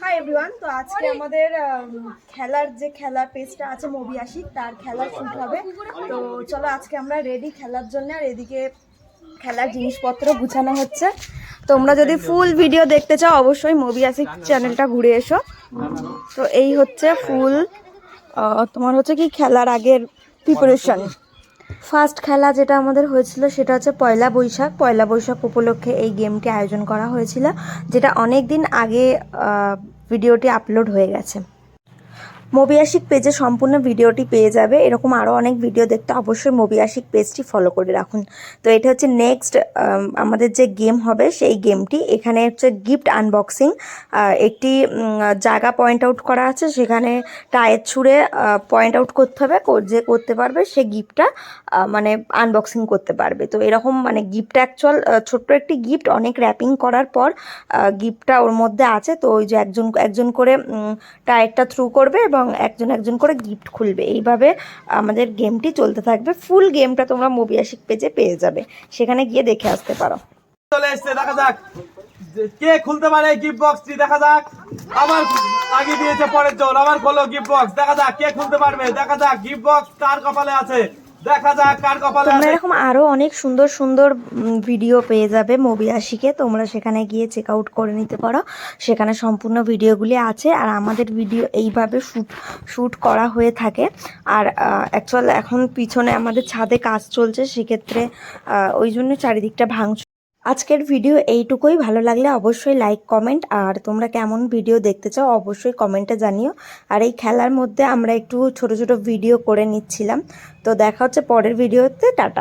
Hi everyone, তো আজকে আমাদের খেলার যে খেলা পেজটা আছে মুভি আশিক, তার খেলার শুট হবে। তো চলো আজকে আমরা রেডি খেলার জন্য, আর এদিকে খেলার জিনিসপত্র গুছানো হচ্ছে। তোমরা যদি ফুল ভিডিও দেখতে চাও অবশ্যই মুভি আশিক চ্যানেলটা ঘুরে এসো। তো এই হচ্ছে ফুল তোমার হচ্ছে কি খেলার আগের প্রিপারেশন। ফার্স্ট খেলা যেটা আমাদের হয়েছিল সেটা হচ্ছে পয়লা বৈশাখ উপলক্ষে এই গেমটি আয়োজন করা হয়েছিল, যেটা অনেক দিন আগে ভিডিওটি আপলোড হয়ে গেছে। মুভি আশিক পেজে সম্পূর্ণ ভিডিওটি পেয়ে যাবে। এরকম আরও অনেক ভিডিও দেখতে অবশ্যই মুভি আশিক পেজটি ফলো করে রাখুন। তো এটা হচ্ছে নেক্সট আমাদের যে গেম হবে সেই গেমটি। এখানে হচ্ছে গিফট আনবক্সিং, একটি জায়গা পয়েন্ট আউট করা আছে, সেখানে টায়ার ছুঁড়ে পয়েন্ট আউট করতে হবে, যে করতে পারবে সে গিফটটা মানে আনবক্সিং করতে পারবে। তো এরকম মানে গিফটটা অ্যাকচুয়াল ছোট্ট একটি গিফট, অনেক র্যাপিং করার পর গিফটটা ওর মধ্যে আছে। তো ওই যে একজন করে টায়ারটা থ্রু করবে এবং একজন করে গিফট খুলবে। এইভাবে আমাদের গেমটি চলতে থাকবে। ফুল গেমটা তোমরা মুভি আশিক পেজে পেয়ে যাবে, সেখানে গিয়ে দেখে আসতে পারো। চলে এসছে, দেখা যাক কে খুলতে পারে গিফট বক্সটি। দেখা যাক, আবার আগে দিয়েছে পরের জন, আবার খোলো গিফট বক্স। দেখা যাক কে খুলতে পারবে, দেখা যাক গিফট বক্স কার কপালে আছে, দেখা যাক কার কপালে আছে। তোমরা এরকম আরো অনেক সুন্দর সুন্দর ভিডিও পেয়ে যাবে মুভি আশিকে, তোমরা সেখানে গিয়ে চেক আউট করে নিতে পারো। সেখানে সম্পূর্ণ ভিডিওগুলি আছে, আর আমাদের ভিডিও এইভাবে শ্যুট করা হয়ে থাকে। আর অ্যাকচুয়াল এখন পিছনে আমাদের ছাদে কাজ চলছে, সেক্ষেত্রে ওই জন্য চারিদিকটা ভাঙচুর। আজকের ভিডিও এইটুকুই। ভালো লাগলে অবশ্যই লাইক কমেন্ট, আর তোমরা কেমন ভিডিও দেখতে চাও অবশ্যই কমেন্টে জানিও। আর এই খেলার মধ্যে আমরা একটু ছোট ছোট ভিডিও করে নিচ্ছিলাম। তো দেখা হচ্ছে পরের ভিডিওতে। টাটা।